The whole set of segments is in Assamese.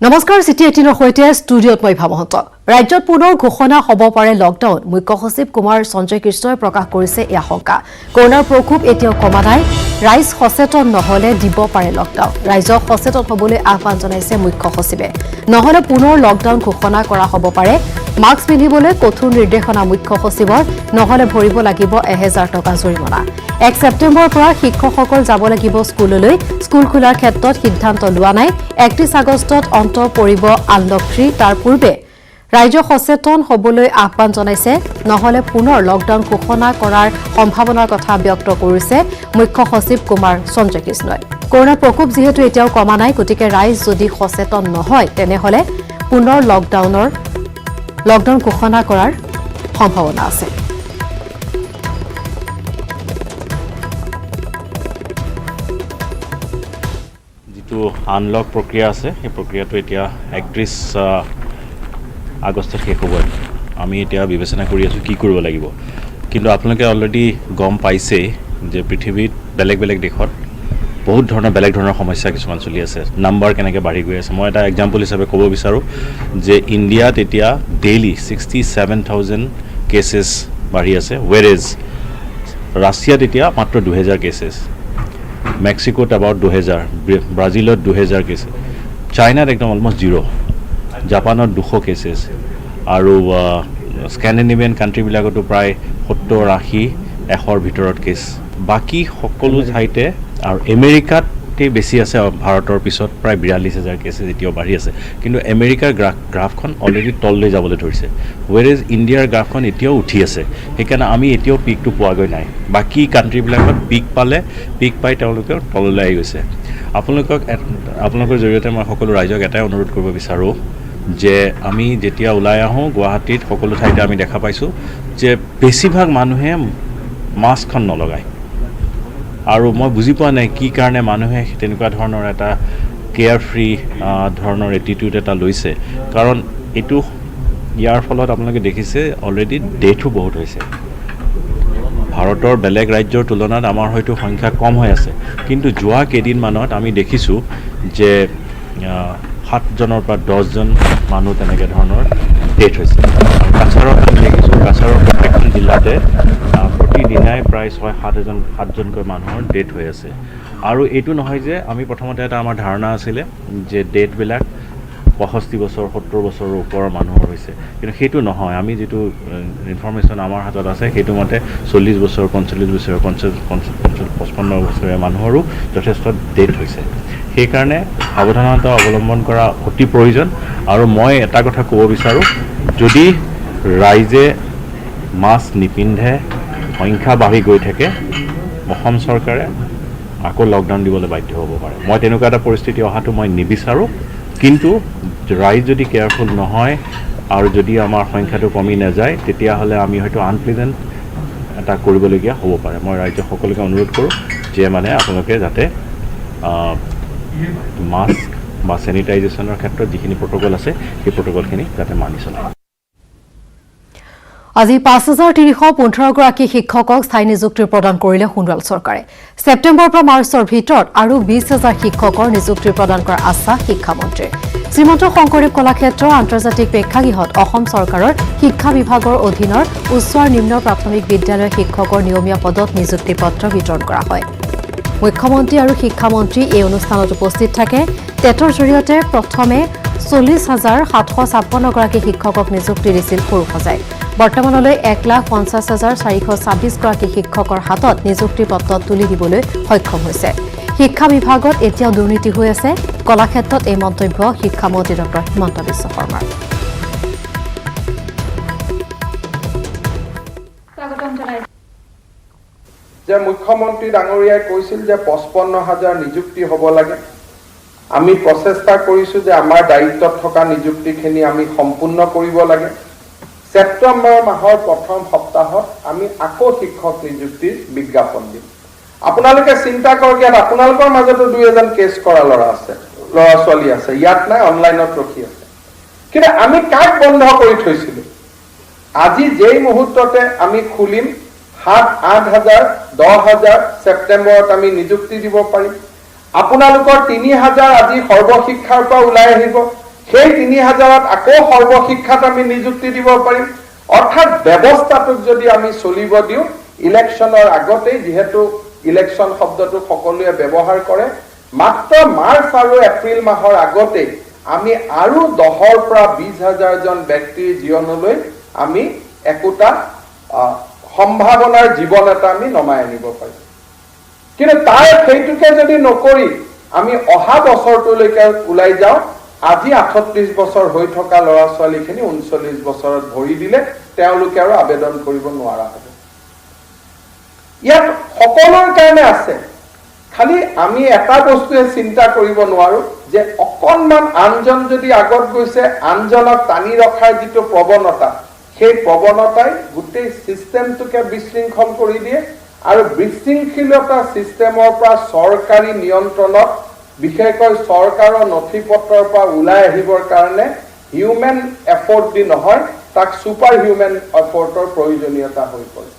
নমস্কাৰ সিটি 18 হৈতে ষ্টুডিঅত মই ভাবহন্ত ৰাজ্যত পুনৰ ঘোষণা হ'ব পাৰে লকডাউন মুখ্য সচিব কুমাৰ সঞ্জয় কৃষ্ণই প্ৰকাশ কৰিছে এই আশংকা কৰোনাৰ প্ৰকোপ এতিয়াও কমা নাই ৰাইজ সচেতন নহলে দিব পাৰে লকডাউন ৰাইজক সচেতন হ'বলৈ আহ্বান জনাইছে মুখ্য সচিবে নহলে পুনৰ লকডাউন ঘোষণা কৰা হ'ব পাৰে মাস্ক পিন্ধিবলৈ কঠোৰ নিৰ্দেশনা মুখ্য সচিবৰ নহলে ভৰিব লাগিব 1000 টকা জৰিমনা 1 ছেপ্টেম্বৰৰ পৰা শিক্ষকসকল যাব লাগিব স্কুললৈ স্কুল খোলাৰ ক্ষেত্ৰত সিদ্ধান্ত লোৱা নাই 31 আগষ্টত অন্ত পৰিব আনলক 3 তাৰ পূৰ্বে ৰাজ্য সচেতন হ'বলৈ আহ্বান জনাইছে নহলে পুনৰ লকডাউন ঘোষণা কৰাৰ সম্ভাৱনাৰ কথা ব্যক্ত কৰিছে মুখ্য সচিব কুমাৰ সঞ্জয় কৃষ্ণই কৰোনাৰ প্ৰকোপ যেহেতু এতিয়াও কমা নাই গতিকে ৰাইজ যদি সচেতন নহয় তেনেহলে পুনৰ লকডাউন ঘোষণা কৰাৰ সম্ভাৱনা আছে যিটো আনলক প্ৰক্ৰিয়া আছে এই প্ৰক্ৰিয়াটো এতিয়া 31 আগষ্টত শেষ হ'ব আমি এতিয়া বিবেচনা কৰি আছো কি কৰিব লাগিব কিন্তু আপোনালোকে অলৰেডি গম পাইছে যে পৃথিৱীত বেলেগ বেলেগ দেশত বহুত ধৰণৰ বেলেগ ধৰণৰ সমস্যা কিছুমান চলি আছে নাম্বাৰ কেনেকৈ বাঢ়ি গৈ আছে মই এটা এক্সাম্পল হিচাপে ক'ব বিচাৰোঁ যে ইণ্ডিয়াত এতিয়া ডেইলি 67000 কেছেছ বাঢ়ি আছে ৱেৰেজ ৰাছিয়াত এতিয়া মাত্ৰ 2000 কেছেছ মেক্সিকোত এবাউট 2000 ব্ৰাজিলত 2000 কেছেছ চাইনাত একদম অলমষ্ট জিৰ' জাপানত 200 কেছেছ আৰু স্কেন্ডিনেভিয়ান কাণ্ট্ৰিবিলাকতো প্ৰায় 70-80 100ৰ ভিতৰত কেছ বাকী সকলো ঠাইতে আৰু আমেৰিকাতে বেছি আছে ভাৰতৰ পিছত প্ৰায় 42000 কেছেছ এতিয়াও বাঢ়ি আছে কিন্তু আমেৰিকাৰ গ্ৰাফখন অলৰেডি তললৈ যাবলৈ ধৰিছে ৱেৰেজ ইণ্ডিয়াৰ গ্ৰাফখন এতিয়াও উঠি আছে সেইকাৰণে আমি এতিয়াও পিকটো পোৱাগৈ নাই বাকী কাণ্ট্ৰিবিলাকত পিক পাই তেওঁলোকে তললৈ আহি গৈছে আপোনালোকৰ জৰিয়তে মই সকলো ৰাইজক এটাই অনুৰোধ কৰিব বিচাৰোঁ যে আমি যেতিয়া ওলাই আহোঁ গুৱাহাটীত সকলো ঠাইতে আমি দেখা পাইছোঁ যে বেছিভাগ মানুহে মাস্কখন নলগায় আৰু মই বুজি পোৱা নাই কি কাৰণে মানুহে তেনেকুৱা ধৰণৰ এটা কেয়াৰ ফ্ৰী ধৰণৰ এটিটিউড এটা লৈছে কাৰণ এইটো ইয়াৰ ফলত আপোনালোকে দেখিছে অলৰেডি ডেথো বহুত হৈছে ভাৰতৰ বেলেগ ৰাজ্যৰ তুলনাত আমাৰ হয়তো সংখ্যা কম হৈ আছে কিন্তু যোৱা কেইদিনমানত আমি দেখিছোঁ যে 7জনৰ পৰা 10জন মানুহ তেনেকৈ ধৰণৰ ডেথ হৈছে আৰু কাছাৰত আমি দেখিছোঁ কাছাৰৰ প্ৰত্যেকখন জিলাতে প্ৰতিদিনাই প্ৰায় 6-7জনকৈ মানুহৰ ডেথ হৈ আছে আৰু এইটো নহয় যে আমি প্ৰথমতে এটা আমাৰ ধাৰণা আছিলে যে ডেথবিলাক 65 বছৰ 70 বছৰৰ ওপৰৰ মানুহৰ হৈছে কিন্তু সেইটো নহয় আমি যিটো ইনফৰমেশ্যন আমাৰ হাতত আছে সেইটো মতে 40 বছৰ 45 বছৰ 55 বছৰীয়া মানুহৰো যথেষ্ট ডেথ হৈছে সেইকাৰণে সাৱধানতা অৱলম্বন কৰা অতি প্ৰয়োজন আৰু মই এটা কথা ক'ব বিচাৰোঁ যদি ৰাইজে মাস্ক নিপিন্ধে সংখ্যা বাঢ়ি গৈ থাকে অসম চৰকাৰে আকৌ লকডাউন দিবলৈ বাধ্য হ'ব পাৰে মই তেনেকুৱা এটা পৰিস্থিতি অহাটো মই নিবিচাৰোঁ কিন্তু ৰাইজ যদি কেয়াৰফুল নহয় আৰু যদি আমাৰ সংখ্যাটো কমি নাযায় তেতিয়াহ'লে আমি হয়তো আনপ্লেজেণ্ট এটা কৰিবলগীয়া হ'ব পাৰে মই ৰাইজক সকলোকে অনুৰোধ কৰোঁ যে মানে আপোনালোকে যাতে মাস্ক বা চেনিটাইজেশ্যনৰ ক্ষেত্ৰত যিখিনি প্ৰট'কল আছে সেই প্ৰট'কলখিনি যাতে মানি চলায় আজি 5315 গৰাকী শিক্ষকক স্থায়ী নিযুক্তি প্ৰদান কৰিলে সোণোৱাল চৰকাৰে ছেপ্টেম্বৰৰ পৰা মাৰ্চৰ ভিতৰত আৰু 20000 শিক্ষকৰ নিযুক্তি প্ৰদান কৰাৰ আশ্বাস শিক্ষামন্ত্ৰীৰ শ্ৰীমন্ত শংকৰদেৱ কলাক্ষেত্ৰ আন্তৰ্জাতিক প্ৰেক্ষাগৃহত অসম চৰকাৰৰ শিক্ষা বিভাগৰ অধীনৰ উচ্চ আৰু নিম্ন প্ৰাথমিক বিদ্যালয়ৰ শিক্ষকৰ নিয়মীয়া পদত নিযুক্তি পত্ৰ বিতৰণ কৰা হয় মুখ্যমন্ত্ৰী আৰু শিক্ষামন্ত্ৰী এই অনুষ্ঠানত উপস্থিত থাকে টেটৰ জৰিয়তে প্ৰথমে 40756 গৰাকী শিক্ষকক নিযুক্তি দিছিল সৰুসজাই বৰ্তমানলৈ 1,50,426 গৰাকী শিক্ষকৰ হাতত নিযুক্তি পত্ৰ তুলি দিবলৈ সক্ষম হৈছে শিক্ষা বিভাগত এতিয়াও দুৰ্নীতি হৈ আছে কলাক্ষেত্ৰত এই মন্তব্য শিক্ষামন্ত্ৰী ডক্টৰ হিমন্ত বিশ্ব শৰ্মাৰ যে মুখ্যমন্ত্ৰী ডাঙৰীয়াই কৈছিল যে 55,000 নিযুক্তি হ'ব লাগে আমি প্ৰচেষ্টা কৰিছোঁ যে আমাৰ দায়িত্বত থকা নিযুক্তিখিনি আমি সম্পূৰ্ণ কৰিব লাগে ছেপ্টেম্বৰ মাহৰ প্ৰথম সপ্তাহত আমি আকৌ শিক্ষক নিযুক্তিৰ বিজ্ঞাপন দিম আপোনালোকে চিন্তা কৰক ইয়াত আপোনালোকৰ মাজতো 2-এজন কেছ কৰা ল'ৰা ছোৱালী আছে ইয়াত নাই অনলাইনত ৰখি আছে কিন্তু আমি কাক বন্ধ কৰি থৈছিলোঁ আজি যেই মুহূৰ্ততে আমি খুলিম 7-8,000 10,000 ছেপ্টেম্বৰত আমি নিযুক্তি দিব পাৰিম আপোনালোকৰ 3,000 আজি সৰ্বশিক্ষাৰ পৰা ওলাই আহিব সেই 3000ত আকৌ সৰ্বশিক্ষাত আমি নিযুক্তি দিব পাৰিম। অৰ্থাৎ ব্যৱস্থাটোক যদি আমি চলিব দিওঁ, ইলেকশ্যনৰ আগতেই, যিহেতু ইলেকশ্যন শব্দটো সকলোৱে ব্যৱহাৰ কৰে, মাত্ৰ মাৰ্চ আৰু এপ্ৰিল মাহৰ আগতে আমি আৰু 10ৰ পৰা 20,000 জন ব্যক্তিৰ জীৱনলৈ আমি একোটা সম্ভাৱনাৰ জীৱন এটা আমি নমাই আনিব পাৰিম। কিন্তু তাৰ সেইটোকে যদি নকৰি আমি অহা বছৰটোলৈকে ওলাই যাওঁ, আজি 38 বছৰ হৈ থকা ল'ৰা ছোৱালীখিনি 39 বছৰত ভৰি দিলে তেওঁলোকে আৰু আবেদন কৰিব নোৱাৰা হ'ব। ইয়াত সকলোৰ কাৰণে আছে, খালি আমি এটা বস্তুৱে চিন্তা কৰিব নোৱাৰো যে অকণমান আনজন যদি আগত গৈছে, আনজনক টানি ৰখাৰ যিটো প্ৰৱণতা, সেই প্ৰৱণতাই গোটেই চিষ্টেমটোকে বিশৃংখল কৰি দিয়ে আৰু বিশৃংখলতা চিষ্টেমৰ পৰা চৰকাৰী নিয়ন্ত্ৰণত, বিশেষকৈ চৰকাৰৰ নথি পত্ৰৰ পৰা ওলাই আহিবৰ কাৰণে হিউমেন এফৰ্ট দি নহয়, তাক ছুপাৰ হিউমেন এফৰ্টৰ প্ৰয়োজনীয়তা হৈ পৰে।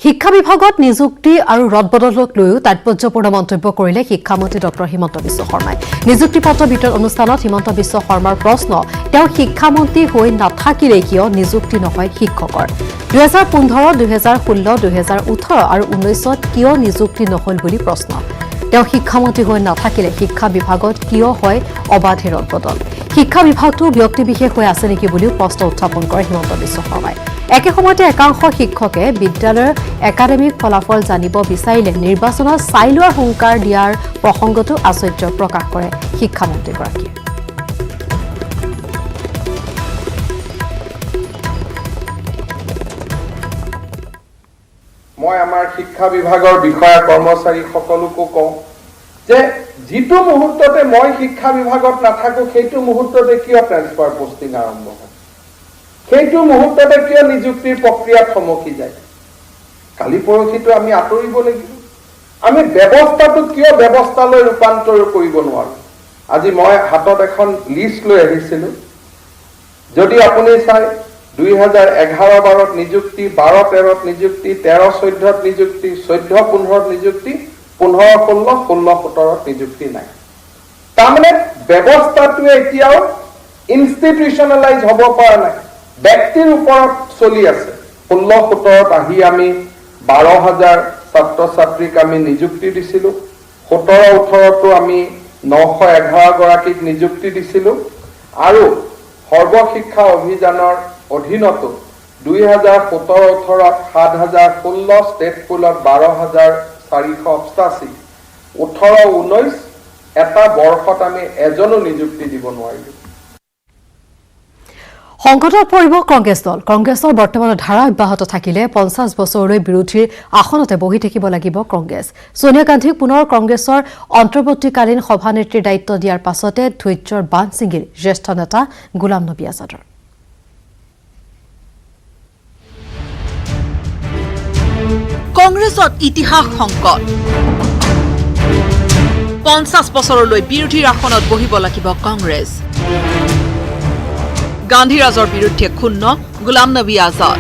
শিক্ষা বিভাগত নিযুক্তি আৰু ৰদবদলক লৈও তাৎপৰ্যপূৰ্ণ মন্তব্য কৰিলে শিক্ষামন্ত্ৰী ডক্টৰ হিমন্ত বিশ্ব শৰ্মাই। নিযুক্তি পত্ৰ বিতৰণ অনুষ্ঠানত হিমন্ত বিশ্ব শৰ্মাৰ প্ৰশ্ন, তেওঁ শিক্ষামন্ত্ৰী হৈ নাথাকিলে কিয় নিযুক্তি নহয় শিক্ষকৰ? 2015, 2016, 2018 আৰু 19ত কিয় নিযুক্তি নহল বুলি প্ৰশ্ন। তেওঁ শিক্ষামন্ত্ৰী হৈ নাথাকিলে শিক্ষা বিভাগত কিয় হয় অবাধে ৰদবদল? শিক্ষা বিভাগটো ব্যক্তিবিশেষ হৈ আছে নেকি বুলিও প্ৰশ্ন উত্থাপন কৰে হিমন্ত বিশ্ব শৰ্মাই। একে সময়তে একাংশ শিক্ষকে বিদ্যালয়ৰ একাডেমিক ফলাফল জানিব বিচাৰিলে নিৰ্বাচনত চাই লোৱাৰ হুংকাৰ দিয়াৰ প্ৰসংগতো আশ্চৰ্য প্ৰকাশ কৰে শিক্ষামন্ত্ৰীগৰাকীয়ে। মই আমাৰ শিক্ষা বিভাগৰ বিষয়া কৰ্মচাৰী সকলোকো কওঁ যে যিটো মুহূৰ্ততে মই শিক্ষা বিভাগত নাথাকো, সেইটো মুহূৰ্ততে কিয় ট্ৰেন্সফাৰ পোষ্টিং আৰম্ভ হয়, সেইটো মুহূৰ্ততে কিয় নিযুক্তিৰ প্ৰক্ৰিয়াত থমকি যায়? কালি পৰহিটো আমি আঁতৰিব লাগিব। আমি ব্যৱস্থাটো কিয় ব্যৱস্থালৈ ৰূপান্তৰ কৰিব নোৱাৰো? আজি মই হাতত এখন লিষ্ট লৈ আহিছিলো। যদি আপুনি চাই 2011-12ত নিযুক্তি, 12-13ত নিযুক্তি, 13-14ত নিযুক্তি, 14-15ত নিযুক্তি, 15-16, 16-17ত নিযুক্তি নাই। তাৰমানে ব্যৱস্থাটোৱে এতিয়াও ইনষ্টিটিউচনেলাইজ হ'ব পৰা নাই, ব্যক্তিৰ ওপৰত চলি আছে। 16-17ত আহি আমি 12,000 ছাত্ৰ ছাত্ৰীক আমি নিযুক্তি দিছিলো। 17-18তো আমি 911 গৰাকীক নিযুক্তি দিছিলো আৰু সৰ্বশিক্ষা অভিযানৰ অধীনতো 2017-18ত 7,016, ষ্টেট স্কুলত 12,488, 18-19 এটা বৰ্ষত আমি এজনো নিযুক্তি দিব নোৱাৰিলো। সংকটত পৰিব কংগ্ৰেছ দল। কংগ্ৰেছৰ বৰ্তমানৰ ধাৰা অব্যাহত থাকিলে 50 বছৰলৈ বিৰোধীৰ আসনতে বহি থাকিব লাগিব কংগ্ৰেছ। সোনিয়া গান্ধীক পুনৰ কংগ্ৰেছৰ অন্তৰ্বৰ্তীকালীন সভানেত্ৰীৰ দায়িত্ব দিয়াৰ পাছতে ধৈৰ্যৰ বান্ধ ছিঙিল জ্যেষ্ঠ নেতা গোলাম নবী আজাদৰ। কংগ্ৰেছত ইতিহাস সংকট। 50 বছৰলৈ বিৰোধীৰ আসনত বহিব লাগিব কংগ্ৰেছ। গান্ধীৰাজৰ বিৰুদ্ধে ক্ষুণ্ণ গোলাম নবী আজাদ।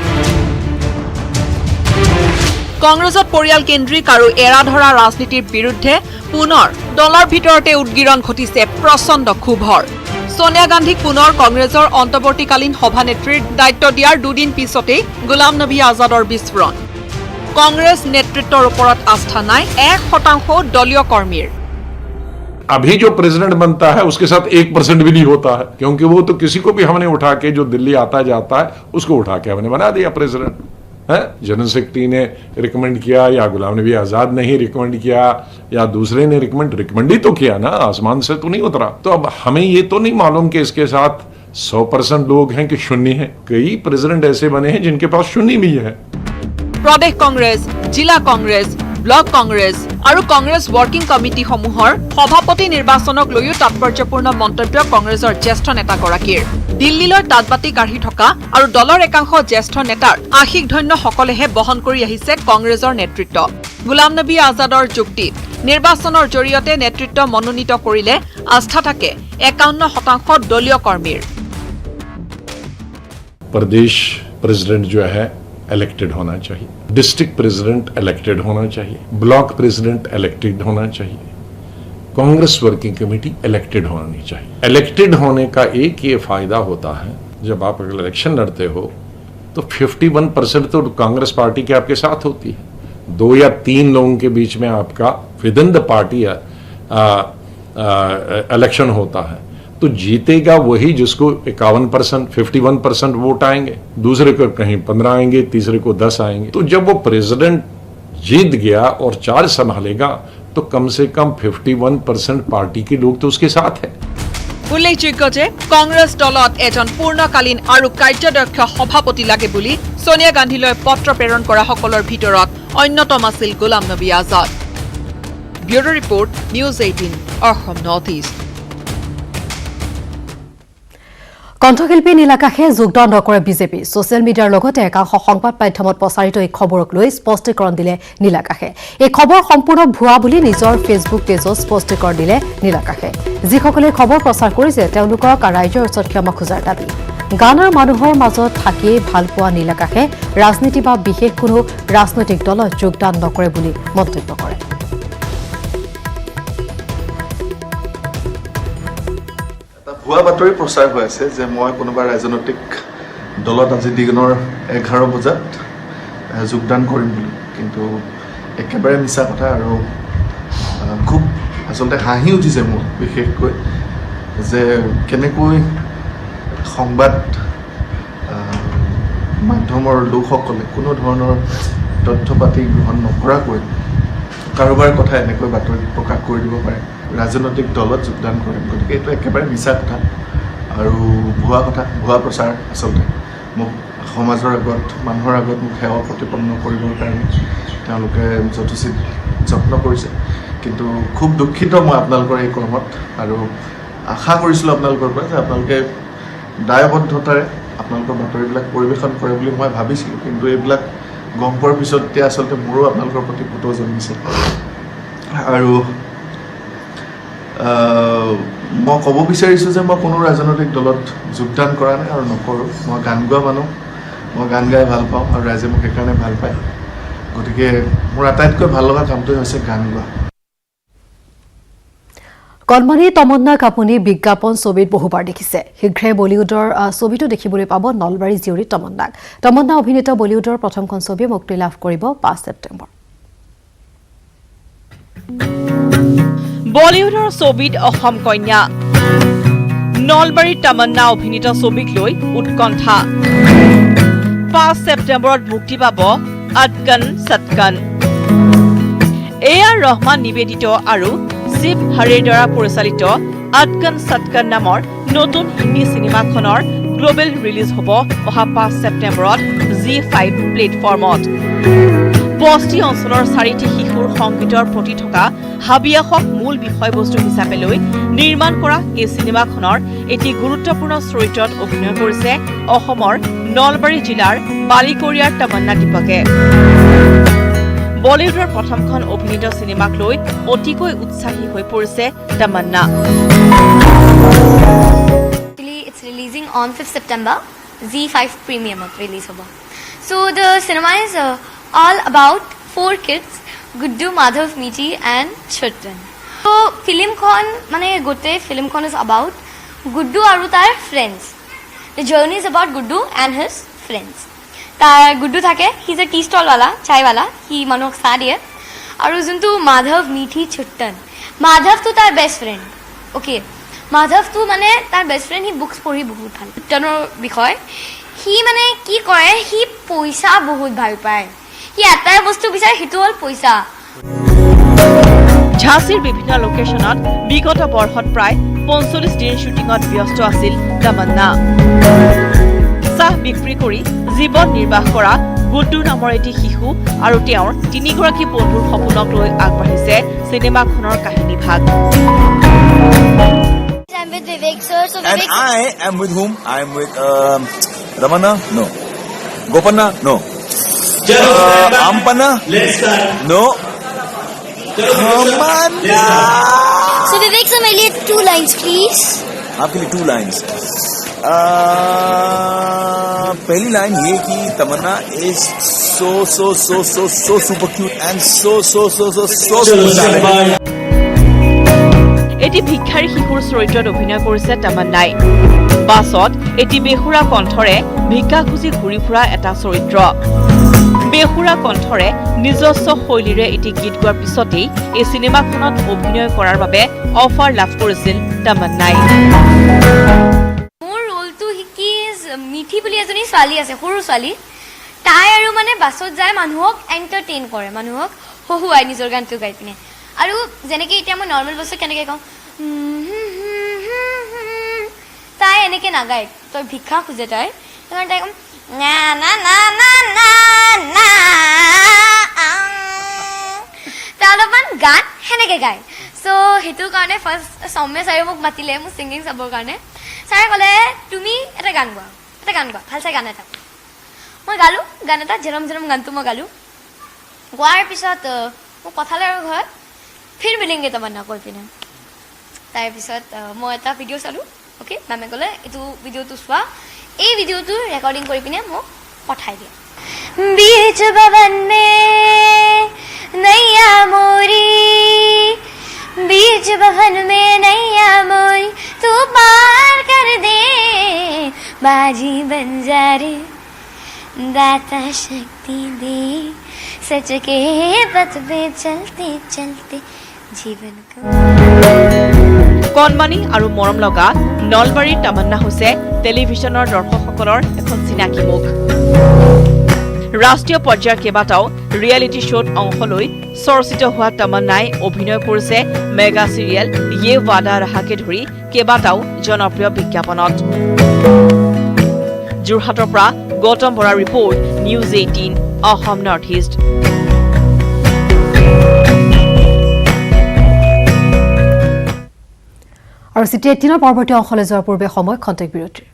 কংগ্ৰেছত পৰিয়ালকেন্দ্ৰিক আৰু এৰাধৰা ৰাজনীতিৰ বিৰুদ্ধে পুনৰ দলৰ ভিতৰতে উদ্গিৰণ ঘটিছে প্ৰচণ্ড ক্ষোভৰ। সোনিয়া গান্ধীক পুনৰ কংগ্ৰেছৰ অন্তৰ্বৰ্তীকালীন সভানেত্ৰীৰ দায়িত্ব দিয়াৰ দুদিন পিছতেই গোলাম নবী আজাদৰ বিস্ফোৰণ। কংগ্ৰেছ নেতৃত্বৰ ওপৰত আস্থা নাই 1% দলীয় কৰ্মীৰ। अभी जो प्रेसिडेंट बनता है उसके साथ 1% भी नहीं होता है, क्योंकि वो तो किसी को भी हमने उठा के, जो दिल्ली आता जाता है उसको उठा के हमने बना दिया प्रेसिडेंट है। जनरल सेक्रेटरी ने रिकमेंड किया या गुलाम नबी आजाद ने ही रिकमेंड किया या दूसरे ने रिकमेंड ही तो किया ना, आसमान से तो नहीं उतरा। तो अब हमें ये तो नहीं मालूम कि इसके साथ 100% लोग हैं कि शून्य है। कई प्रेसिडेंट ऐसे बने हैं जिनके पास शून्य भी है। प्रदेश कांग्रेस, जिला कांग्रेस, ব্লক কংগ্ৰেছ আৰু কংগ্ৰেছ ৱৰ্কিং কমিটিসমূহৰ সভাপতি নিৰ্বাচনক লৈও তাৎপৰ্যপূৰ্ণ মন্তব্য কংগ্ৰেছৰ জ্যেষ্ঠ নেতাগৰাকীৰ। দিল্লীলৈ তাঁতবাতি কাঢ়ি থকা আৰু দলৰ একাংশ জ্যেষ্ঠ নেতাৰ আশিক ধন্যসকলেহে বহন কৰি আহিছে কংগ্ৰেছৰ নেতৃত্ব। গোলাম নবী আজাদৰ যুক্তি, নিৰ্বাচনৰ জৰিয়তে নেতৃত্ব মনোনীত কৰিলে আস্থা থাকে 51% দলীয় কৰ্মীৰ। प्रदेश प्रेसिडेंट जो है इलेक्टेड होना चाहिए, डिस्ट्रिक्ट प्रेसिडेंट इलेक्टेड होना चाहिए, ब्लॉक प्रेसिडेंट इलेक्टेड होना चाहिए। कांग्रेस वर्किंग कमेटी इलेक्टेड होनी चाहिए। इलेक्टेड होने का एक ये फायदा होता है, जब आप इलेक्शन लड़ते हो तो 51% तो कांग्रेस पार्टी के आपके साथ होती है, 2 या 3 लोगों के बीच में आपका with in the party election होता है, तो जीतेगा वही जिसको 51%, 51% वोट आएंगे, दूसरे को कहीं 15 आएंगे, तीसरे को 10 आएंगे। तो जब वो प्रेसिडेंट जीत गया और चार्ज संभालेगा तो कम से कम 51% पार्टी के लोग तो उसके साथ है। উল্লেখযোগ্য যে কংগ্ৰেছ দলত এজন পূৰ্ণকালীন আৰু কাৰ্যদক্ষ সভাপতি লাগে বুলি সোনিয়া গান্ধীলৈ পত্ৰ প্ৰেৰণ কৰা সকলৰ ভিতৰত অন্যতম আছিল Ghulam Nabi Azad. Bureau report, news 18 Assam north east. কণ্ঠশিল্পী নীলাকাশে যোগদান নকৰে বিজেপি। ছচিয়েল মিডিয়াৰ লগতে একাংশ সংবাদ মাধ্যমত প্ৰচাৰিত এই খবৰক লৈ স্পষ্টীকৰণ দিলে নীলাকাশে। এই খবৰ সম্পূৰ্ণ ভুৱা বুলি নিজৰ ফেচবুক পেজত স্পষ্টীকৰণ দিলে নীলাকাশে। যিসকলে খবৰ প্ৰচাৰ কৰিছে তেওঁলোকক ৰাইজৰ ওচৰত ক্ষমা খোজাৰ দাবী। গান আৰু মানুহৰ মাজত থাকিয়েই ভাল পোৱা নীলাকাশে ৰাজনীতি বা বিশেষ কোনো ৰাজনৈতিক দলত যোগদান নকৰে বুলি মন্তব্য কৰে। ভুৱা বাতৰি প্ৰচাৰ হৈ আছে যে মই কোনোবা ৰাজনৈতিক দলত আজি দিনৰ 11 বজাত যোগদান কৰিম বুলি, কিন্তু একেবাৰে মিছা কথা। আৰু খুব আচলতে হাঁহি উঠিছে মোৰ বিশেষকৈ যে কেনেকৈ সংবাদ মাধ্যমৰ লোকসকলে কোনো ধৰণৰ তথ্য পাতি গ্ৰহণ নকৰাকৈ কাৰোবাৰ কথা এনেকৈ বাতৰি প্ৰকাশ কৰি দিব পাৰে, ৰাজনৈতিক দলত যোগদান কৰিম। গতিকে এইটো একেবাৰে মিছা কথা আৰু ভুৱা কথা, ভুৱা প্ৰচাৰ। আচলতে মোক সমাজৰ আগত, মানুহৰ আগত মোক সেৱা প্ৰতিপন্ন কৰিবৰ কাৰণে তেওঁলোকে যথোচিত যত্ন কৰিছে, কিন্তু খুব দুখিত মই আপোনালোকৰ এই কৰ্মত। আৰু আশা কৰিছিলোঁ আপোনালোকৰ পৰা যে আপোনালোকে দায়বদ্ধতাৰে আপোনালোকৰ বাতৰিবিলাক পৰিৱেশন কৰে বুলি মই ভাবিছিলোঁ, কিন্তু এইবিলাক গম পোৱাৰ পিছত এতিয়া আচলতে মোৰো আপোনালোকৰ প্ৰতি পুতৌ জন্মিছে। আৰু মই ক'ব বিচাৰিছোঁ যে মই কোনো ৰাজনৈতিক দলত যোগদান কৰা নাই আৰু নকৰোঁ। মই গান গোৱা মানুহ, মই গান গাই ভাল পাওঁ আৰু ৰাইজে মোক সেইকাৰণে ভাল পায়। গতিকে মোৰ আটাইতকৈ ভাল লগা কামটোৱে হৈছে গান গোৱা। কণমানি তমন্নাক আপুনি বিজ্ঞাপন ছবিত বহুবাৰ দেখিছে। শীঘ্ৰে বলিউডৰ ছবিটো দেখিবলৈ পাব নলবাৰী জীয়ৰী তমন্নাক। তমন্না অভিনীত বলিউডৰ প্ৰথমখন ছবি মুক্তি লাভ কৰিব 5 ছেপ্টেম্বৰ। বলিউডৰ ছবিত অসম কন্যা, নলবাৰীত তামান্না অভিনীত ছবিক লৈ উৎকণ্ঠা। 5 ছেপ্টেম্বৰত মুক্তি পাব আটকন সটকন। A.R. ৰহমান নিবেদিত আৰু শিৱ হৰেৰ দ্বাৰা পৰিচালিত আটকন সটকন নামৰ নতুন হিন্দী চিনেমাখনৰ গ্লোবেল ৰিলিজ হ'ব অহা 5 ছেপ্টেম্বৰত Z5 প্লেটফৰ্মত। বস্তি অঞ্চলৰ 4টি শিশুৰ সংগীতৰ প্ৰতি থকা হাবিয়াসক মূল বিষয়বস্তু হিচাপে লৈ নিৰ্মাণ কৰা এই চিনেমাখনৰ এটি গুৰুত্বপূৰ্ণ চৰিত্ৰত অভিনয় কৰিছে অসমৰ নলবাৰী জিলাৰ বালিকৰিয়াৰ তামান্না দীপকে। বলিউডৰ প্ৰথমখন অভিনীত চিনেমাক লৈ অতিকৈ উৎসাহী হৈ পৰিছে তামান্না। It's releasing on 5th September. Z5 Premium release hoba. So the cinema is all about 4 kids, Guddu, Madhav, Meeti and Chutran. So film khon mane gote film khon is about Guddu aru tar friends. The journey is about Guddu and his friends. Tar Guddu thake, he's a tea stall wala, chai wala, he manok sa diye. Aru juntu Madhav, Meeti, Chutran. Madhav to tar best friend. Okay. Madhav to mane tar best friend, he books pori bahut bhal. Chutranor bikhoy he mane ki kore, he poisa bahut bhal paয়। কি এটাই বস্তু বিচাৰে সেইটো হ'ল পইচা। ঝাঁচীৰ বিভিন্ন লোকেশ্যনত বিগত বৰ্ষত প্ৰায় 45 দিন শ্বুটিঙত ব্যস্ত আছিল তামান্না। চাহ বিক্ৰী কৰি জীৱন নিৰ্বাহ কৰা গুড্ডু নামৰ এটি শিশু আৰু তেওঁৰ 3গৰাকী বন্ধুৰ সপোনক লৈ আগবাঢ়িছে চিনেমাখনৰ কাহিনী ভাগ। I'm with Vivek sir. So And Vivek, I am with whom? I am with Ramana? No. Gopanna? No. Ampana? No. Tamanna! so Vivek sir, मेरे लिए 2 lines please. आपके लिए 2 lines. पहली लाइन ये कि तमन्ना is so super cute and so super talented. এটি ভিক্ষাৰী শিশুৰ চৰিত্ৰত অভিনয় কৰিছে তামান্নাই বাছত এটি বেহুৰা কণ্ঠৰে ভিক্ষা খুজি ঘূৰি ফুৰা এটা চৰিত্ৰ বেহুৰা কণ্ঠৰে নিজস্ব শৈলীৰে এটি গীত গোৱাৰ পিছতেই এই চিনেমাখনত অভিনয় কৰাৰ বাবে অফাৰ লাভ কৰিছিল তামান্নাই মোৰ ৰোলটো শিকি মিঠি বুলি এজনী ছোৱালী আছে সৰু ছোৱালী তাই আৰু মানে বাছত যায় মানুহক এণ্টাৰটেইন কৰে মানুহক হহুৱাই নিজৰ গানটো গাই পিনে আৰু যেনেকৈ এতিয়া মই নৰ্মেল বাছত কেনেকৈ কওঁ তাই এনেকৈ নাগায় তই ভিক্ষা খোজে তাই সেইকাৰণে তাই কম না না না না না না তাই অলপমান গান সেনেকৈ গায় চ' সেইটো কাৰণে ফাৰ্ষ্ট সৌম্য ছাৰে মোক মাতিলে মোৰ ছিংগিং চাবৰ কাৰণে ছাৰে ক'লে তুমি এটা গান গোৱা ভাল চাই গান এটা মই গালোঁ গান এটা জনম জনম গানটো মই গালোঁ গোৱাৰ পিছত মোক পঠালে আৰু ঘৰত ফিৰ মিলিংগে তামান্না কৈ পিনে তাৰপিছত মই এটা ভিডিঅ' চালোঁ অ'কে মেমে ক'লে এইটো ভিডিঅ'টো চোৱা এই ভিডিঅ'টো ৰেকৰ্ডিং কৰি পিনে মোক পঠাই দিয়ে बीच भवन में नैया मोरी बीच भवन में नैया मोरी तू पार कर दे बाजी बन जा रे दाता शक्ति दे सच के पथ पे चलते चलते जीवन को কণমানি আৰু মৰম লগা নলবাৰীৰ তামান্না হৈছে টেলিভিছনৰ দৰ্শকসকলৰ এখন চিনাকি মুখ ৰাষ্ট্ৰীয় পৰ্যায়ৰ কেইবাটাও ৰিয়েলিটি শ্ব'ত অংশ লৈ চৰ্চিত হোৱা তামান্নাই অভিনয় কৰিছে মেগা চিৰিয়েল য়ে ৱাদা ৰাহাকে ধৰি কেইবাটাও জনপ্ৰিয় বিজ্ঞাপনত যোৰহাটৰ পৰা গৌতম বৰাৰ report news 18 Assam north east আৰু চিটি 18ৰ পৰৱৰ্তী অংশলৈ যোৱাৰ পূৰ্বে সময় খন্তেক বিৰতিৰ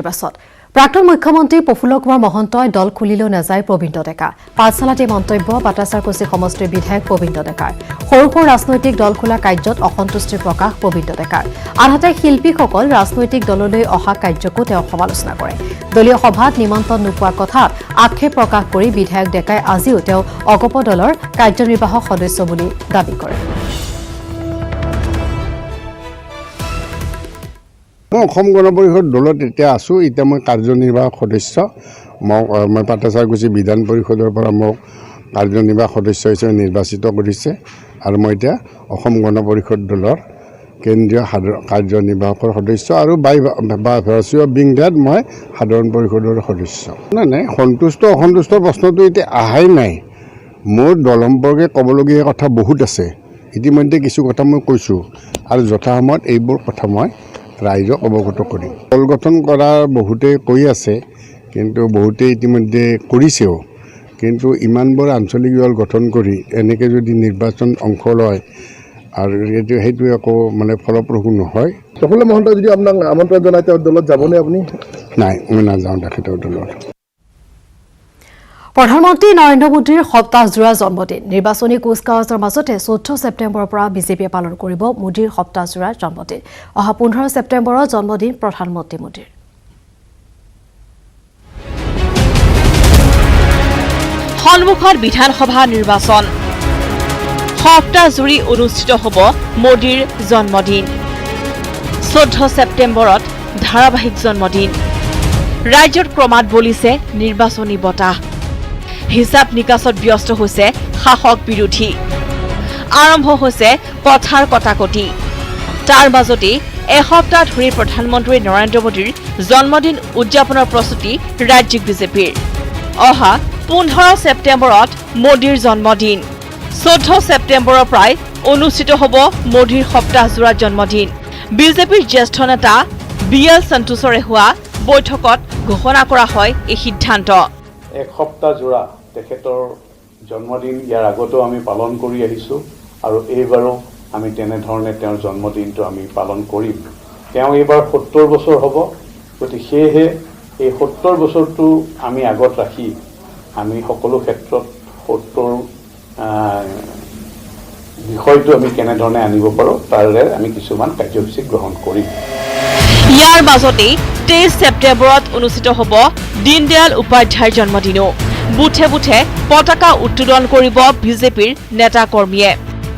পাছত প্ৰাক্তন মুখ্যমন্ত্ৰী প্ৰফুল্ল কুমাৰ মহন্তই দল খুলিলেও নাযায় প্ৰবীণ ডেকা পাঠশালাত এই মন্তব্য পাটাচাৰকুছি সমষ্টিৰ বিধায়ক প্ৰবীণ ডেকাৰ সৰু সৰু ৰাজনৈতিক দল খোলা কাৰ্যত অসন্তুষ্টি প্ৰকাশ প্ৰবীণ ডেকাৰ আনহাতে শিল্পীসকল ৰাজনৈতিক দললৈ অহা কাৰ্যকো তেওঁ সমালোচনা কৰে দলীয় সভাত নিমন্ত্ৰণ নোপোৱাৰ কথাত আক্ষেপ প্ৰকাশ কৰি বিধায়ক ডেকাই আজিও তেওঁ অগপ দলৰ কাৰ্যনিৰ্বাহক সদস্য বুলি দাবী কৰে মই অসম গণ পৰিষদ দলত এতিয়া আছোঁ এতিয়া মই কাৰ্যনিৰ্বাহক সদস্য মই পাটাচাৰকুছি বিধান পৰিষদৰ পৰা মোক কাৰ্যনিৰ্বাহক সদস্য হিচাপে নিৰ্বাচিত কৰিছে আৰু মই এতিয়া অসম গণ পৰিষদ দলৰ কেন্দ্ৰীয় কাৰ্যনিৰ্বাহকৰ সদস্য আৰু ভাৰতীয় বিংধাত মই সাধাৰণ পৰিষদৰ সদস্য নাই সন্তুষ্ট অসন্তুষ্টৰ প্ৰশ্নটো এতিয়া অহাই নাই মোৰ দল সম্পৰ্কে ক'বলগীয়া কথা বহুত আছে ইতিমধ্যে কিছু কথা মই কৈছোঁ আৰু যথাসময়ত এইবোৰ কথা মই ৰাইজক অৱগত কৰিম দল গঠন কৰাৰ বহুতে কৈ আছে কিন্তু বহুতে ইতিমধ্যে কৰিছেও কিন্তু ইমানবোৰ আঞ্চলিক দল গঠন কৰি এনেকৈ যদি নিৰ্বাচন অংশ লয় আৰু সেইটো আকৌ মানে ফলপ্ৰসূ নহয় প্ৰফুল্ল মহন্তই যদি আপোনাক আমন্ত্ৰণ জনায় তেওঁৰ দলত যাবনে আপুনি নাই মই নাযাওঁ তেখেতৰ দলত প্ৰধানমন্ত্ৰী নৰেন্দ্ৰ মোদীৰ সপ্তাহজোৰা জন্মদিন নিৰ্বাচনী কুচকাৱাজৰ মাজতে 14 ছেপ্টেম্বৰৰ পৰা বিজেপিয়ে পালন কৰিব মোদীৰ সপ্তাহজোৰা জন্মদিন অহা 15 ছেপ্টেম্বৰৰ জন্মদিন প্ৰধানমন্ত্ৰী মোদীৰ সন্মুখত বিধানসভা নিৰ্বাচন সপ্তাহজুৰি অনুষ্ঠিত হ'ব মোদীৰ জন্মদিন 14 ছেপ্টেম্বৰত ধাৰাবাহিক জন্মদিন ৰাজ্যত ক্ৰমাৎ বলিছে নিৰ্বাচনী বতাহ হিচাপ নিকাচত ব্যস্ত হৈছে শাসক বিৰোধী আৰম্ভ হৈছে কথাৰ কটাকটি তাৰ মাজতে এসপ্তাহ ধৰি প্ৰধানমন্ত্ৰী নৰেন্দ্ৰ মোদীৰ জন্মদিন উদযাপনৰ প্ৰস্তুতি ৰাজ্যিক বিজেপিৰ অহা 15 ছেপ্টেম্বৰত মোদীৰ জন্মদিন 14 ছেপ্টেম্বৰৰ পৰাই অনুষ্ঠিত হ'ব মোদীৰ সপ্তাহজোৰা জন্মদিন বিজেপিৰ জ্যেষ্ঠ নেতা বিএল সন্তোষৰে হোৱা বৈঠকত ঘোষণা কৰা হয় এই সিদ্ধান্ত এক সপ্তাহ জোৰা তেখেতৰ জন্মদিন ইয়াৰ আগতেও আমি পালন কৰি আহিছোঁ আৰু এইবাৰো আমি তেনেধৰণে তেওঁৰ জন্মদিনটো আমি পালন কৰিম তেওঁ এইবাৰ 70 বছৰ হ'ব গতিকে সেয়েহে এই 70 বছৰটো আমি আগত ৰাখি আমি সকলো ক্ষেত্ৰত 70 বিষয়টো আমি কেনেধৰণে আনিব পাৰোঁ তাৰে আমি কিছুমান কাৰ্যসূচী গ্ৰহণ কৰিম ইয়াৰ মাজতে 23 ছেপ্টেম্বৰত অনুষ্ঠিত হ'ব দীনদয়াল উপাধ্যায়ৰ জন্মদিনো বুথে বুথে পতাকা উত্তোলন কৰিব বিজেপিৰ নেতা কৰ্মীয়ে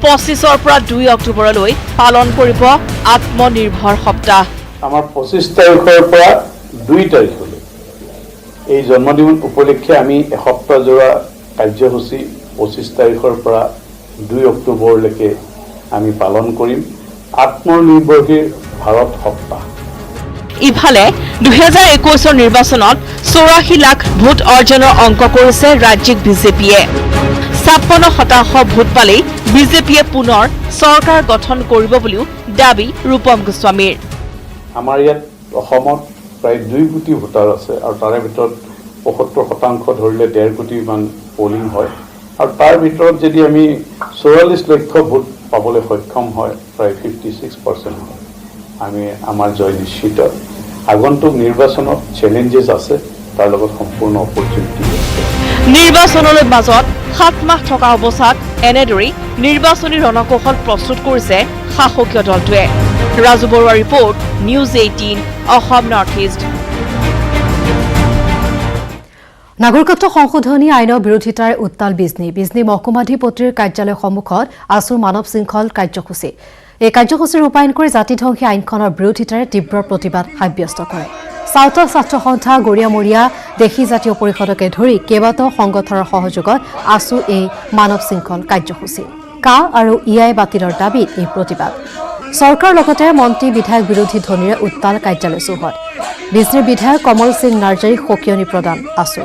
25ৰ পৰা 2 অক্টোবৰলৈ পালন কৰিব আত্মনিৰ্ভৰ সপ্তাহ আমাৰ 25 তাৰিখৰ পৰা 2 তাৰিখলৈ এই জন্মদিন উপলক্ষে আমি এসপ্তাহ জোৰা কাৰ্যসূচী 25 তাৰিখৰ পৰা 2 অক্টোবৰলৈকে আমি পালন কৰিম আত্মনিৰ্ভৰশীল ভাৰত সপ্তাহ ইফালে 2021 নিৰ্বাচনত 84 লাখ ভোট অৰ্জনৰ অংক কৰিছে ৰাজ্যিক বিজেপিয়ে 56% ভোট পালে বিজেপিয়ে পুনৰ চৰকাৰ গঠন কৰিব বুলিও দাবী ৰূপম গোস্বামীৰ আমাৰ ইয়াত অসমত প্ৰায় 2 কোটি ভোটাৰ আছে আৰু তাৰে ভিতৰত 75% ধৰিলে 1.5 কোটি মান পোলিং হয় আৰু তাৰ ভিতৰত যদি আমি 44 লক্ষ ভোট পাবলৈ সক্ষম হয় প্ৰায় 56% হয় আমি আমাৰ জয় নিশ্চিত আগন্তুক নিৰ্বাচনত চ্যালেঞ্জেস আছে তাৰ লগত সম্পূৰ্ণ অপৰচুনিটি আছে নিৰ্বাচনলৈ মাজত 7 মাহ থকা অৱস্থাত এনেদৰে নিৰ্বাচনী ৰণকৌশল প্ৰস্তুত কৰিছে শাসকীয় দলটোৱে Raju Baruah report news 18 Assam north east নাগৰিকত্ব সংশোধনী আইনৰ বিৰোধিতাৰ উত্তাল বিজনী মহকুমাধিপতিৰ কাৰ্যালয় সন্মুখত আছুৰ মানৱ শৃংখল কাৰ্যসূচী এই কাৰ্যসূচী ৰূপায়ণ কৰি জাতিধ্বংসী আইনখনৰ বিৰোধিতাৰে তীব্ৰ প্ৰতিবাদ সাব্যস্ত কৰে সাউথৰ ছাত্ৰ সন্থা গৰিয়ামৰীয়া দেশী জাতীয় পৰিষদকে ধৰি কেইবাটাও সংগঠনৰ সহযোগত আছু এই মানৱ শৃংখল কাৰ্যসূচী কা আৰু ইআই বাতিলৰ দাবীত এই প্ৰতিবাদ চৰকাৰ লগতে মন্ত্ৰী বিধায়ক বিৰোধী ধ্বনিৰে উত্তাল কাৰ্যালয় চৌহদ বিজনীৰ বিধায়ক কমল সিং নাৰ্জাৰীক সকিয়নি প্ৰদান আছু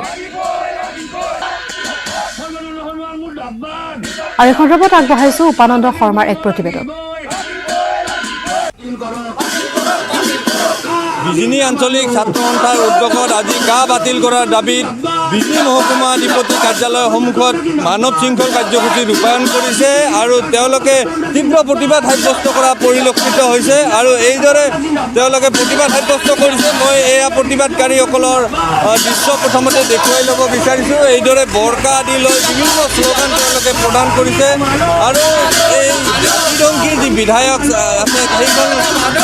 আৰু এই সন্দৰ্ভত আগবঢ়াইছো উপানন্দ শৰ্মাৰ এক প্ৰতিবেদন বিজনী আঞ্চলিক ছাত্ৰ সন্থাৰ উদ্যোগত আজি কা বাতিল কৰাৰ দাবীত বিজনী মহকুমাধিপতি কাৰ্যালয়ৰ সন্মুখত মানৱ শৃংখল কাৰ্যসূচী ৰূপায়ণ কৰিছে আৰু তেওঁলোকে তীব্ৰ প্ৰতিবাদ সাব্যস্ত কৰা পৰিলক্ষিত হৈছে আৰু এইদৰে তেওঁলোকে প্ৰতিবাদ সাব্যস্ত কৰিছে মই এয়া প্ৰতিবাদকাৰীসকলৰ দৃশ্য প্ৰথমতে দেখুৱাই ল'ব বিচাৰিছোঁ এইদৰে বৰকা আদি লৈ বিভিন্ন শ্লোগান তেওঁলোকে প্ৰদান কৰিছে আৰু এই জাতিধ্বংসী যি বিধায়ক আছে সেইখন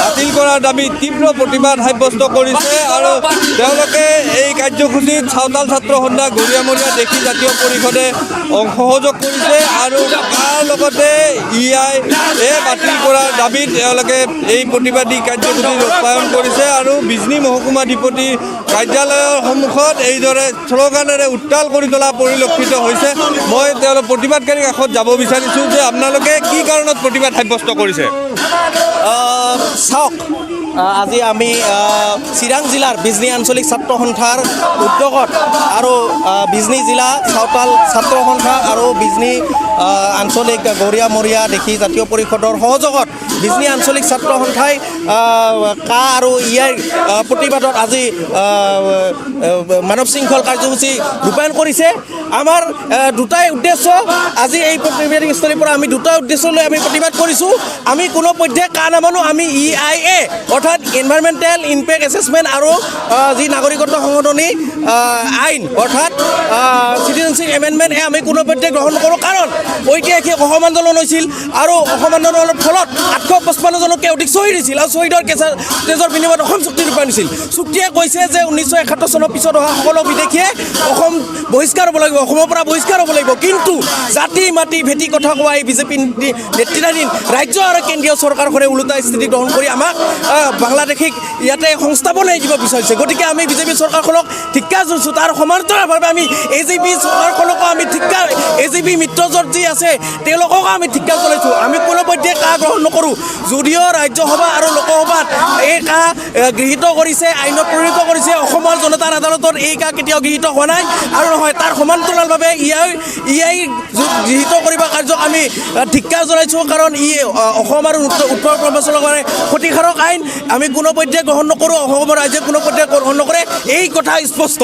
বাতিল কৰাৰ দাবীত তীব্ৰ প্ৰতিবাদ সাব্যস্ত কৰিছে আৰু তেওঁলোকে এই কাৰ্যসূচীত চাওতাল ছাত্ৰ সন্থা গৰিয়ামৰীয়া দেশী জাতীয় পৰিষদে সহযোগ কৰিছে আৰু তাৰ লগতে ইআই বাতিল কৰাৰ দাবীত তেওঁলোকে এই প্ৰতিবাদী কাৰ্যসূচী ৰূপায়ণ কৰিছে আৰু বিজনী মহকুমাধিপতি কাৰ্যালয়ৰ সন্মুখত এইদৰে শ্লোগানেৰে উত্তাল কৰি তোলা পৰিলক্ষিত হৈছে মই তেওঁলোক প্ৰতিবাদকাৰীৰ কাষত যাব বিচাৰিছোঁ যে আপোনালোকে কি কাৰণত প্ৰতিবাদ সাব্যস্ত কৰিছে চাওক আজি আমি চিৰাং জিলাৰ বিজনী আঞ্চলিক ছাত্ৰ সন্থাৰ উদ্যোগত আৰু বিজনী জিলা চাওতাল ছাত্ৰ সন্থা আৰু বিজনী আঞ্চলিক গৰিয়ামৰীয়া দেশী জাতীয় পৰিষদৰ সহযোগত বিজনী আঞ্চলিক ছাত্ৰ সন্থাই কা আৰু ইআইৰ প্ৰতিবাদত আজি মানৱ শৃংখল কাৰ্যসূচী ৰূপায়ণ কৰিছে আমাৰ দুটাই উদ্দেশ্য আজি এই প্ৰতিবাদস্থলীৰ পৰা আমি দুটা উদ্দেশ্য লৈ আমি প্ৰতিবাদ কৰিছোঁ আমি কোনো পধ্যে কা নামানো আমি EIA অৰ্থাৎ এনভাইৰনমেণ্টেল ইম্পেক্ট এছেছমেণ্ট আৰু যি নাগৰিকত্ব সংশোধনী আইন অৰ্থাৎ চিটিজেনশ্বিপ এমেণ্ডমেণ্ট আমি কোনো পধ্যে গ্ৰহণ নকৰোঁ কাৰণ ঐতিহাসিক অসম আন্দোলন হৈছিল আৰু অসম আন্দোলনৰ ফলত 855জনকে অধিক শ্বহীদ হৈছিল আৰু শ্বহীদৰ তেজৰ বিনিময়ত অসম চুক্তি ৰূপায়ণ হৈছিল চুক্তিয়ে কৈছে যে 1971 চনৰ পিছত অহা সকলো বিদেশীয়ে অসম বহিষ্কাৰ হ'ব লাগিব অসমৰ পৰা বহিষ্কাৰ হ'ব লাগিব কিন্তু জাতি মাটি ভেটি কথা কোৱা এই বিজেপি নেতৃত্বাধীন ৰাজ্য আৰু কেন্দ্ৰীয় চৰকাৰখনে ওলোটা স্থিতি গ্ৰহণ কৰি আমাক বাংলাদেশীক ইয়াতে সংস্থাপনে দিব বিচাৰিছে গতিকে আমি বিজেপি চৰকাৰখনক ধিক্কাৰ জনাইছোঁ তাৰ সমান্তৰালভাৱে আমি AJP চৰকাৰখনকো আমি ধিক্কাৰ AJP মিত্ৰজোঁট যি আছে তেওঁলোককো আমি ধিক্কাৰ জনাইছোঁ আমি কোনো পধ্যে কা গ্ৰহণ নকৰোঁ যদিও ৰাজ্যসভা আৰু লোকসভাত এই কা গৃহীত কৰিছে আইনত পৰিণত কৰিছে অসমৰ জনতাৰ আদালতত এই কা কেতিয়াও গৃহীত হোৱা নাই আৰু নহয় তাৰ সমান্তৰালভাৱে ইআই গৃহীত কৰিব কাৰ্যক আমি ধিক্কাৰ জনাইছোঁ কাৰণ ই অসম আৰু উত্তৰ পূৰ্বাঞ্চলৰ বাবে ক্ষতিকাৰক আইন আমি কোনো পধ্যে গ্ৰহণ নকৰোঁ অসমৰ ৰাইজে কোনো পধ্যে গ্ৰহণ নকৰে এই কথা স্পষ্ট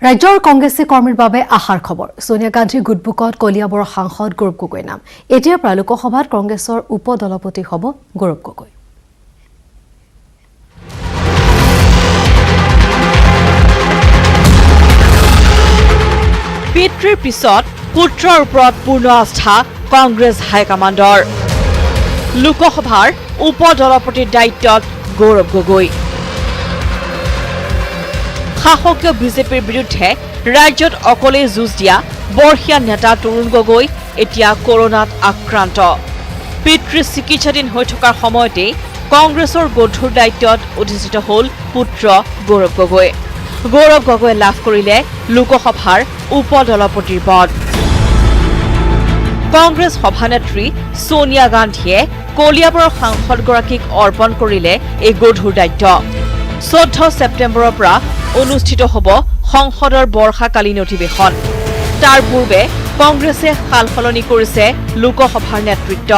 ৰাজ্যৰ কংগ্ৰেছী কৰ্মীৰ বাবে আশাৰ খবৰ সোনিয়া গান্ধীৰ গুটবুকত কলিয়াবৰৰ সাংসদ গৌৰৱ গগৈ নাম এতিয়াৰ পৰা লোকসভাত কংগ্ৰেছৰ উপদলপতি হ'ব গৌৰৱ গগৈ পিতৃৰ পিছত পুত্ৰৰ ওপৰত পূৰ্ণ আস্থা কংগ্ৰেছ হাইকমাণ্ডৰ লোকসভাৰ উপদলপতিৰ দায়িত্বত গৌৰৱ গগৈ শাসকীয় বিজেপিৰ বিৰুদ্ধে ৰাজ্যত অকলে যুঁজ দিয়া বৰ্ষীয়া নেতা তৰুণ গগৈ এতিয়া কৰোনাত আক্ৰান্ত। পিতৃ চিকিৎসাধীন হৈ থকাৰ সময়তে কংগ্ৰেছৰ গধুৰ দায়িত্বত অধিষ্ঠিত হ'ল পুত্ৰ গৌৰৱ গগৈ। গৌৰৱ গগৈয়ে লাভ কৰিলে লোকসভাৰ উপদলপতিৰ পদ। কংগ্ৰেছ সভানেত্ৰী সোনিয়া গান্ধীয়ে কলিয়াবৰৰ সাংসদগৰাকীক অৰ্পণ কৰিলে এই গধুৰ দায়িত্ব। 14 ছেপ্টেম্বৰৰ পৰা অনুষ্ঠিত হ'ব সংসদৰ বৰ্ষাকালীন অধিৱেশন। তাৰ পূৰ্বে কংগ্ৰেছে সালসলনি কৰিছে লোকসভাৰ নেতৃত্ব।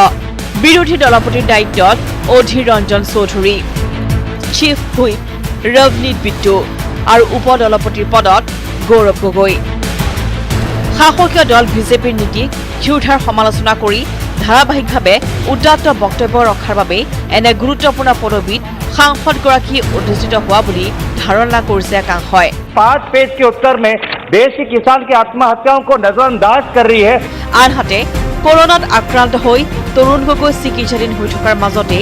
বিৰোধী দলপতিৰ দায়িত্বত অধীৰ ৰঞ্জন চৌধুৰী, চিফ হুইপ ৰৱনীত বিট্টু আৰু উপদলপতিৰ পদত গৌৰৱ গগৈ। শাসকীয় দল বিজেপিৰ নীতিক ক্ষুধাৰ সমালোচনা কৰি ধাৰাবাহিকভাৱে উদাত্ত বক্তব্য ৰখাৰ বাবে এনে গুৰুত্বপূৰ্ণ পদবীত সাংসদগৰাকী অধিষ্ঠিত হোৱা বুলি ধাৰণা কৰিছে একাংশই। 5 पेज के उत्तर में देश के किसान की आत्महत्याओं को नजरअंदाज कर रही है। আনহাতে কৰোনাত আক্ৰান্ত হৈ তৰুণ গগৈ চিকিৎসাধীন হৈ থকাৰ মাজতে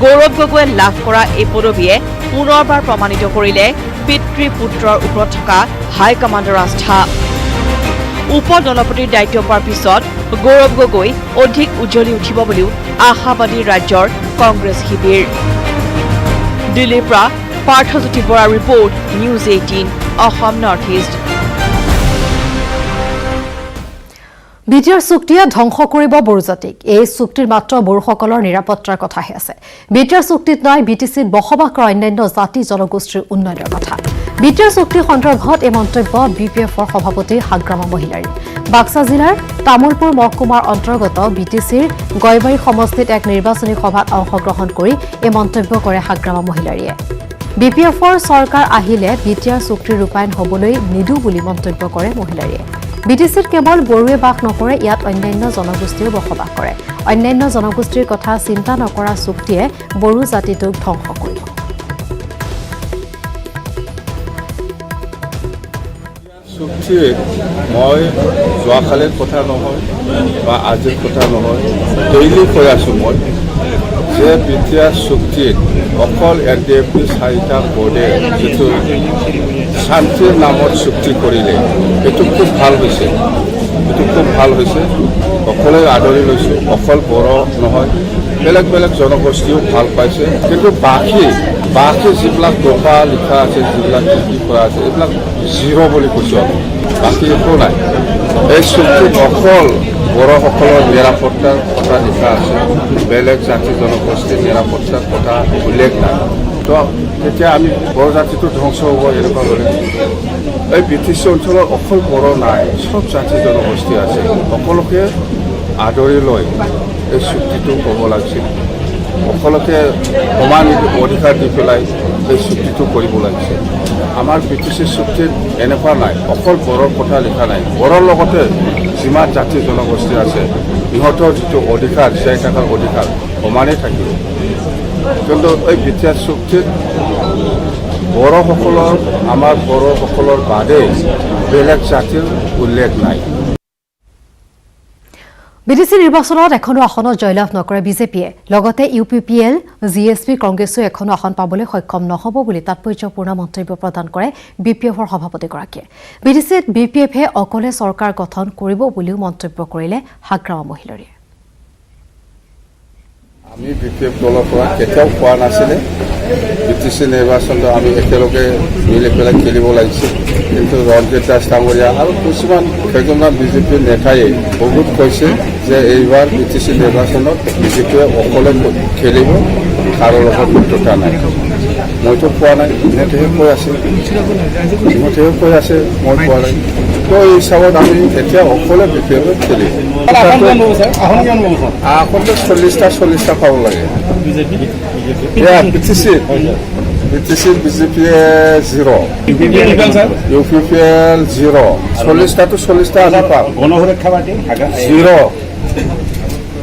গৌৰৱ গগৈয়ে লাভ কৰা এই পদবীয়ে পুনৰবাৰ প্ৰমাণিত কৰিলে পিতৃ পুত্ৰৰ ওপৰত থকা হাইকমাণ্ডৰ আস্থা। উপদলপতিৰ দায়িত্ব পোৱাৰ পিছত গৌৰৱ গগৈ অধিক উজ্বলি উঠিব বুলিও আশাবাদী ৰাজ্যৰ কংগ্ৰেছ শিবিৰ। দিল্লীৰ পৰা পাৰ্থজ্যোতি বৰাৰ report, news 18 Assam north east. BTR চুক্তিয়ে ধ্বংস কৰিব বড়ো জাতিক। এই চুক্তিৰ মাত্ৰ বড়োসকলৰ নিৰাপত্তাৰ কথাহে আছে। বিটিআৰ চুক্তিত নাই বিটিচিত বসবাস কৰা অন্যান্য জাতি জনগোষ্ঠীৰ উন্নয়নৰ কথা। বিটিআৰ চুক্তি সন্দৰ্ভত এই মন্তব্য বিপিএফৰ সভাপতি হাগ্ৰামা মহিলাৰী। বাক্সা জিলাৰ তামুলপুৰ মহকুমাৰ অন্তৰ্গত বিটিচিৰ গয়বাৰী সমষ্টিত এক নিৰ্বাচনী সভাত অংশগ্ৰহণ কৰি এই মন্তব্য কৰে হাগ্ৰামা মহিলাৰীয়ে। বিপিএফৰ চৰকাৰ আহিলে বিটিআৰ চুক্তিৰ ৰূপায়ণ হ'বলৈ নিদো বুলি মন্তব্য কৰে মহিলাৰীয়ে। বিটিচিত কেৱল বড়োৱে বাস নকৰে, ইয়াত অন্যান্য জনগোষ্ঠীয়েও বসবাস কৰে। অন্যান্য জনগোষ্ঠীৰ কথা চিন্তা নকৰা চুক্তিয়ে বড়ো জাতিটোক ধ্বংস কৰিব। চুক্তিত মই যোৱাকালিৰ কথা নহয় বা আজিৰ কথা নহয়, ডেইলি কৈ আছোঁ মই যে বিটিআৰ চুক্তিত অকল LDF 4টা বোৰ্ডে যিটো শান্তিৰ নামত চুক্তি কৰিলে, এইটো খুব ভাল হৈছে। সকলোৱে আদৰি লৈছোঁ। অকল বড়ো নহয়, বেলেগ বেলেগ জনগোষ্ঠীও ভাল পাইছে। কিন্তু বাকী যিবিলাক টকা লিখা আছে, যিবিলাক কি কৰা আছে, এইবিলাক জিৰ' বুলি কৈছোঁ। বাকী একো নাই। এই চুক্তিত অকল বড়োসকলৰ নিৰাপত্তাৰ কথা লিখা আছে, বেলেগ জাতি জনগোষ্ঠীৰ নিৰাপত্তাৰ কথা উল্লেখ নাই। তো তেতিয়া আমি বড়ো জাতিটো ধ্বংস হ'ব এনেকুৱা হ'লে। এই বিটিচি অঞ্চলত অকল বড়ো নাই, চব জাতি জনগোষ্ঠী আছে। সকলোকে আদৰি লৈ এই চুক্তিটো ক'ব লাগিছিল। সকলোকে সমান অধিকাৰ দি পেলাই এই চুক্তিটো কৰিব লাগিছিল। আমাৰ বিটিচি চুক্তিত এনেকুৱা নাই, অকল বড়োৰ কথা লিখা নাই। বড়োৰ লগতে যিমান জাতি জনগোষ্ঠী আছে, ইহঁতৰ যিটো অধিকাৰ, জীয়াই থকাৰ অধিকাৰ সমানেই থাকিব। কিন্তু এই বিটিআৰ চুক্তিত বড়োসকলৰ, আমাৰ বড়োসকলৰ বাদে বেলেগ জাতিৰ উল্লেখ নাই। বিটিচি নিৰ্বাচনত এখনো আসনত জয়লাভ নকৰে বিজেপিয়ে। লগতে UPPL, GSP, কংগ্ৰেছো এখনো আসন পাবলৈ সক্ষম নহ'ব বুলি তাৎপৰ্যপূৰ্ণ মন্তব্য প্ৰদান কৰে বিপিএফৰ সভাপতিগৰাকীয়ে। বিটিচিত বিপিএফে অকলে চৰকাৰ গঠন কৰিব বুলিও মন্তব্য কৰিলে হাগ্ৰামা মহিলাৰীয়ে। আমি বিপিএফ দলৰ পৰা কেতিয়াও কোৱা নাছিলে বিটিচি নিৰ্বাচনটো আমি একেলগে মিলি পেলাই খেলিব লাগিছিল। কিন্তু ৰঞ্জিত দাস ডাঙৰীয়া আৰু কেইজনমান বিজেপিৰ নেতাই বহুত কৈছে যে এইবাৰ বিটিচি নিৰ্বাচনত বিজেপিয়ে অকলে খেলিব, কাৰো লগত মিত্ৰতা নাই। মইতো কোৱা নাই, ইহঁতেহে কৈ আছে, মই কোৱা নাই। তো এই হিচাপত আমি এতিয়া অকলে বিপিএফে খেলিম। আসনটো 40টা পাব লাগে। বিটিচিত বিজেপিয়ে 0, UPPL 0, 40টা আমি পাম। 0,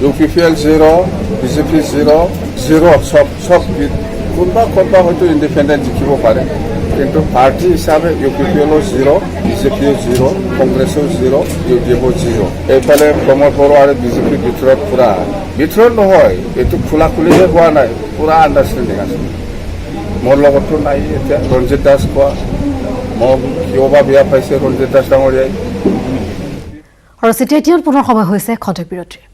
UPPL 0, বিজেপি 0, সব কোনোবা হয়তো ইণ্ডিপেণ্ডেণ্ট জিকিব পাৰে। কিন্তু পাৰ্টি হিচাপে UPPL 0, বিজেপিও 0, কংগ্ৰেছো 0, UDF 0। এইফালে প্ৰমোদ বড়ো আৰু বিজেপিৰ ভিতৰত নহয়, এইটো খোলাখুলিহে হোৱা নাই, পুৰা আণ্ডাৰষ্টেণ্ডিং আছে। মোৰ লগতো নাই এতিয়া ৰঞ্জিত দাস কোৱা মোক কিয় বা বেয়া পাইছে ৰঞ্জিত দাস ডাঙৰীয়াই। আৰু এতিয়া পুনৰ সময় হৈছে খন্তেক বিৰতিৰ।